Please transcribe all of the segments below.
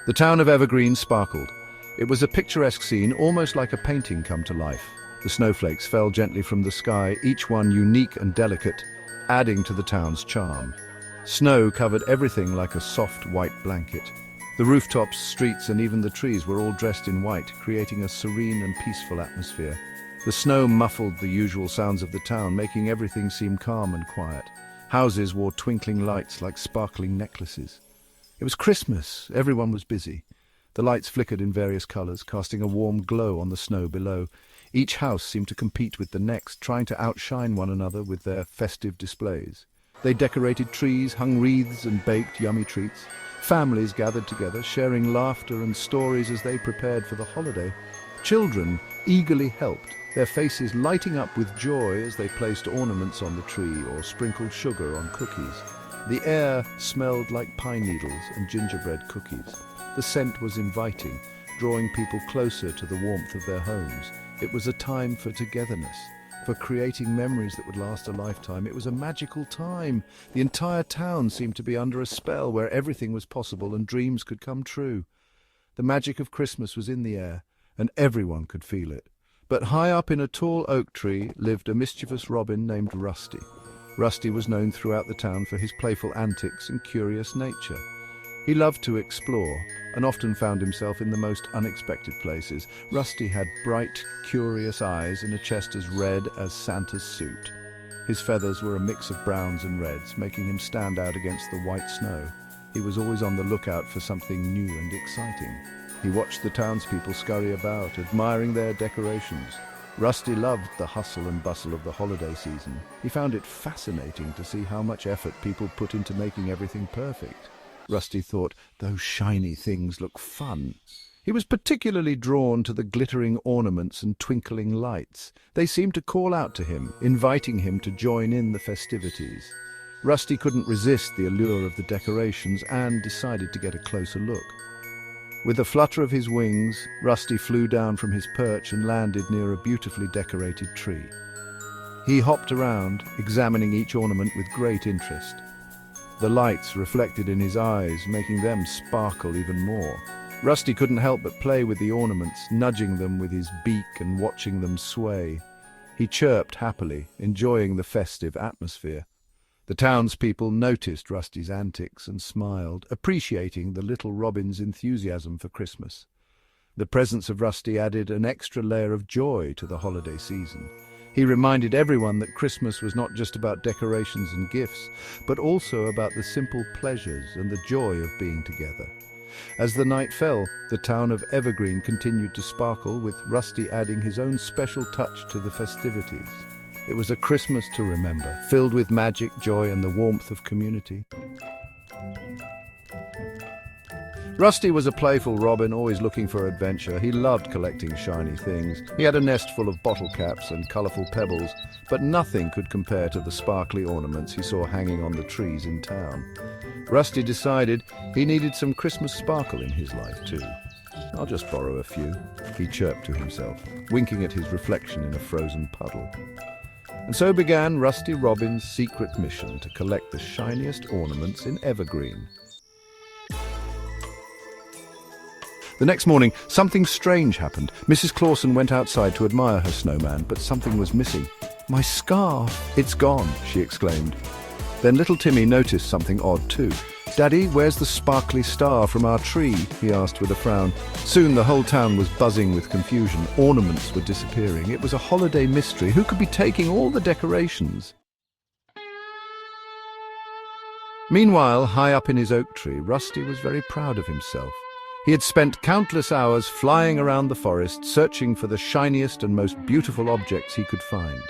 The town of Evergreen sparkled. It was a picturesque scene, almost like a painting come to life. The snowflakes fell gently from the sky, each one unique and delicate, adding to the town's charm. Snow covered everything like a soft white blanket. The rooftops, streets, and even the trees were all dressed in white, creating a serene and peaceful atmosphere. The snow muffled the usual sounds of the town, making everything seem calm and quiet. Houses wore twinkling lights like sparkling necklaces. It was Christmas. Everyone was busy. The lights flickered in various colors, casting a warm glow on the snow below. Each house seemed to compete with the next, trying to outshine one another with their festive displays. They decorated trees, hung wreaths, and baked yummy treats. Families gathered together, sharing laughter and stories as they prepared for the holiday. Children eagerly helped, their faces lighting up with joy as they placed ornaments on the tree or sprinkled sugar on cookies. The air smelled like pine needles and gingerbread cookies. The scent was inviting, drawing people closer to the warmth of their homes. It was a time for togetherness, for creating memories that would last a lifetime. It was a magical time. The entire town seemed to be under a spell where everything was possible and dreams could come true. The magic of Christmas was in the air, and everyone could feel it. But high up in a tall oak tree lived a mischievous robin named Rusty. Rusty was known throughout the town for his playful antics and curious nature. He loved to explore and often found himself in the most unexpected places. Rusty had bright, curious eyes and a chest as red as Santa's suit. His feathers were a mix of browns and reds, making him stand out against the white snow. He was always on the lookout for something new and exciting. He watched the townspeople scurry about, admiring their decorations. Rusty loved the hustle and bustle of the holiday season. He found it fascinating to see how much effort people put into making everything perfect. Rusty thought, those shiny things look fun. He was particularly drawn to the glittering ornaments and twinkling lights. They seemed to call out to him, inviting him to join in the festivities. Rusty couldn't resist the allure of the decorations and decided to get a closer look. With a flutter of his wings, Rusty flew down from his perch and landed near a beautifully decorated tree. He hopped around, examining each ornament with great interest. The lights reflected in his eyes, making them sparkle even more. Rusty couldn't help but play with the ornaments, nudging them with his beak and watching them sway. He chirped happily, enjoying the festive atmosphere. The townspeople noticed Rusty's antics and smiled, appreciating the little robin's enthusiasm for Christmas. The presence of Rusty added an extra layer of joy to the holiday season. He reminded everyone that Christmas was not just about decorations and gifts, but also about the simple pleasures and the joy of being together. As the night fell, the town of Evergreen continued to sparkle, with Rusty adding his own special touch to the festivities. It was a Christmas to remember, filled with magic, joy, and the warmth of community. Rusty was a playful robin, always looking for adventure. He loved collecting shiny things. He had a nest full of bottle caps and colourful pebbles, but nothing could compare to the sparkly ornaments he saw hanging on the trees in town. Rusty decided he needed some Christmas sparkle in his life too. "I'll just borrow a few," he chirped to himself, winking at his reflection in a frozen puddle. And so began Rusty Robin's secret mission to collect the shiniest ornaments in Evergreen. The next morning, something strange happened. Mrs. Clawson went outside to admire her snowman, but something was missing. "My scarf! It's gone!" she exclaimed. Then little Timmy noticed something odd too. "Daddy, where's the sparkly star from our tree?" he asked with a frown. Soon the whole town was buzzing with confusion. Ornaments were disappearing. It was a holiday mystery. Who could be taking all the decorations? Meanwhile, high up in his oak tree, Rusty was very proud of himself. He had spent countless hours flying around the forest, searching for the shiniest and most beautiful objects he could find.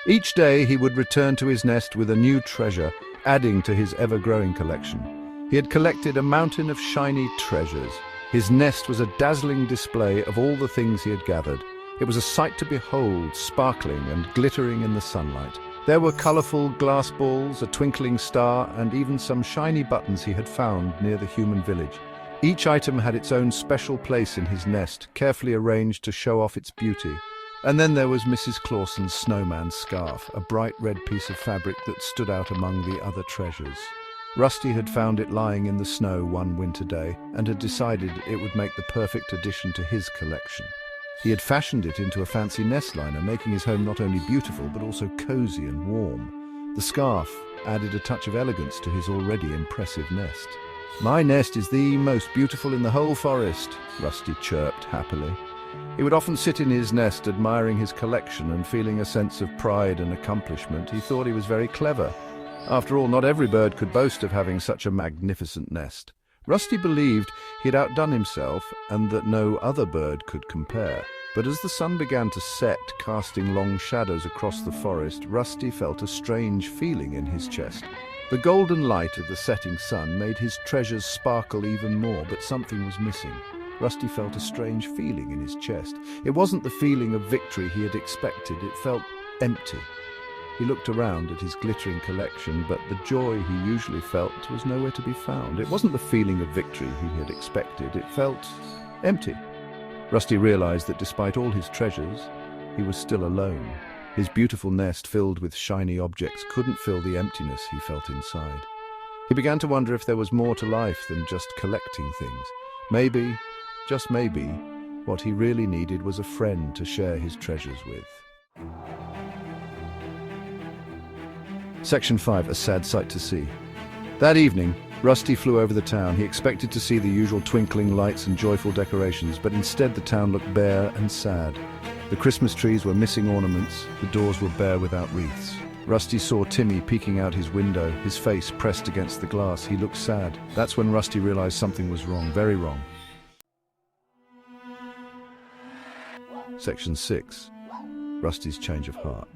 Each day he would return to his nest with a new treasure, adding to his ever-growing collection. He had collected a mountain of shiny treasures. His nest was a dazzling display of all the things he had gathered. It was a sight to behold, sparkling and glittering in the sunlight. There were colourful glass balls, a twinkling star, and even some shiny buttons he had found near the human village. Each item had its own special place in his nest, carefully arranged to show off its beauty. And then there was Mrs. Clawson's snowman scarf, a bright red piece of fabric that stood out among the other treasures. Rusty had found it lying in the snow one winter day and had decided it would make the perfect addition to his collection. He had fashioned it into a fancy nest liner, making his home not only beautiful but also cozy and warm. The scarf added a touch of elegance to his already impressive nest. "My nest is the most beautiful in the whole forest," Rusty chirped happily. He would often sit in his nest admiring his collection and feeling a sense of pride and accomplishment. He thought he was very clever. After all, not every bird could boast of having such a magnificent nest. Rusty believed he had outdone himself and that no other bird could compare. But as the sun began to set, casting long shadows across the forest, Rusty felt a strange feeling in his chest. The golden light of the setting sun made his treasures sparkle even more, but something was missing. Rusty felt a strange feeling in his chest. It wasn't the feeling of victory he had expected. It felt empty. He looked around at his glittering collection, but the joy he usually felt was nowhere to be found. It wasn't the feeling of victory he had expected. It felt empty. Rusty realized that despite all his treasures, he was still alone. His beautiful nest filled with shiny objects couldn't fill the emptiness he felt inside. He began to wonder if there was more to life than just collecting things. Maybe, just maybe, what he really needed was a friend to share his treasures with. Section 5, a sad sight to see. That evening, Rusty flew over the town. He expected to see the usual twinkling lights and joyful decorations, but instead the town looked bare and sad. The Christmas trees were missing ornaments, the doors were bare without wreaths. Rusty saw Timmy peeking out his window, his face pressed against the glass. He looked sad. That's when Rusty realized something was wrong, very wrong. Section 6, Rusty's change of heart.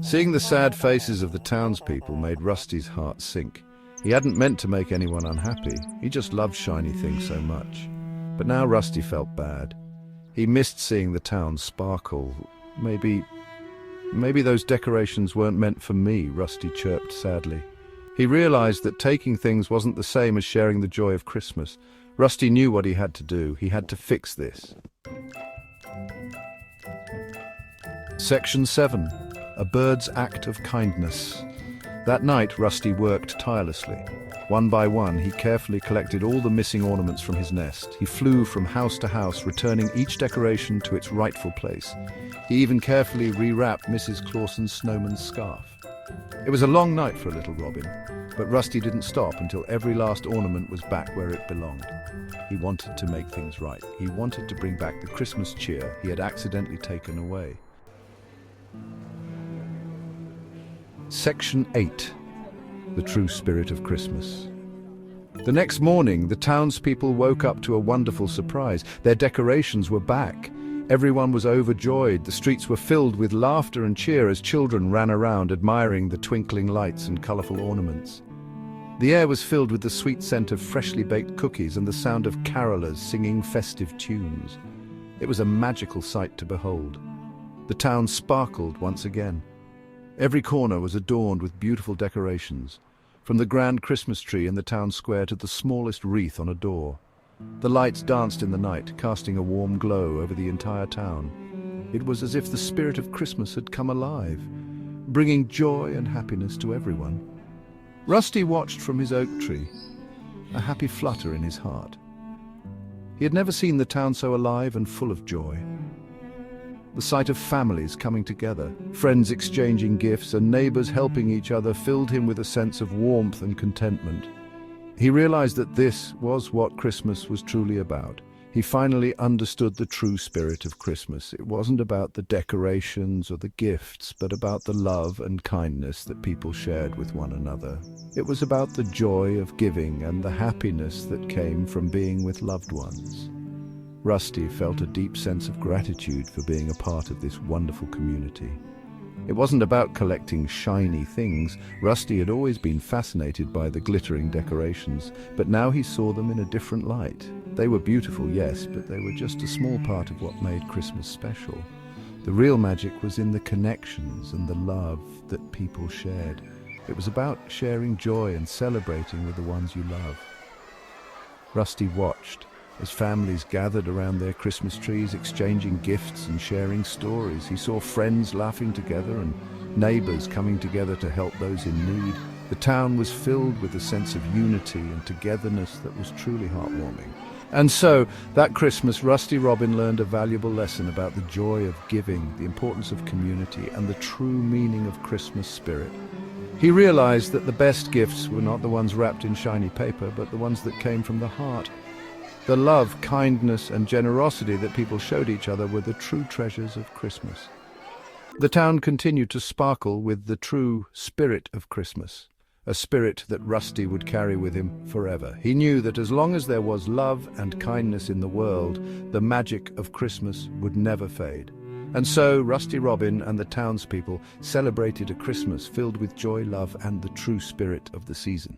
Seeing the sad faces of the townspeople made Rusty's heart sink. He hadn't meant to make anyone unhappy. He just loved shiny things so much. But now Rusty felt bad. He missed seeing the town sparkle. Maybe those decorations weren't meant for me, Rusty chirped sadly. He realized that taking things wasn't the same as sharing the joy of Christmas. Rusty knew what he had to do. He had to fix this. Section 7, a bird's act of kindness. That night, Rusty worked tirelessly. One by one, he carefully collected all the missing ornaments from his nest. He flew from house to house, returning each decoration to its rightful place. He even carefully rewrapped Mrs. Clawson's snowman's scarf. It was a long night for a little robin, but Rusty didn't stop until every last ornament was back where it belonged. He wanted to make things right. He wanted to bring back the Christmas cheer he had accidentally taken away. Section 8, the true spirit of Christmas. The next morning, the townspeople woke up to a wonderful surprise. Their decorations were back. Everyone was overjoyed. The streets were filled with laughter and cheer as children ran around admiring the twinkling lights and colorful ornaments. The air was filled with the sweet scent of freshly baked cookies and the sound of carolers singing festive tunes. It was a magical sight to behold. The town sparkled once again. Every corner was adorned with beautiful decorations, from the grand Christmas tree in the town square to the smallest wreath on a door. The lights danced in the night, casting a warm glow over the entire town. It was as if the spirit of Christmas had come alive, bringing joy and happiness to everyone. Rusty watched from his oak tree, a happy flutter in his heart. He had never seen the town so alive and full of joy. The sight of families coming together, friends exchanging gifts, and neighbors helping each other filled him with a sense of warmth and contentment. He realized that this was what Christmas was truly about. He finally understood the true spirit of Christmas. It wasn't about the decorations or the gifts, but about the love and kindness that people shared with one another. It was about the joy of giving and the happiness that came from being with loved ones. Rusty felt a deep sense of gratitude for being a part of this wonderful community. It wasn't about collecting shiny things. Rusty had always been fascinated by the glittering decorations, but now he saw them in a different light. They were beautiful, yes, but they were just a small part of what made Christmas special. The real magic was in the connections and the love that people shared. It was about sharing joy and celebrating with the ones you love. Rusty watched as families gathered around their Christmas trees, exchanging gifts and sharing stories. He saw friends laughing together and neighbors coming together to help those in need. The town was filled with a sense of unity and togetherness that was truly heartwarming. And so, that Christmas, Rusty Robin learned a valuable lesson about the joy of giving, the importance of community, and the true meaning of Christmas spirit. He realized that the best gifts were not the ones wrapped in shiny paper, but the ones that came from the heart. The love, kindness, and generosity that people showed each other were the true treasures of Christmas. The town continued to sparkle with the true spirit of Christmas, a spirit that Rusty would carry with him forever. He knew that as long as there was love and kindness in the world, the magic of Christmas would never fade. And so Rusty Robin and the townspeople celebrated a Christmas filled with joy, love, and the true spirit of the season.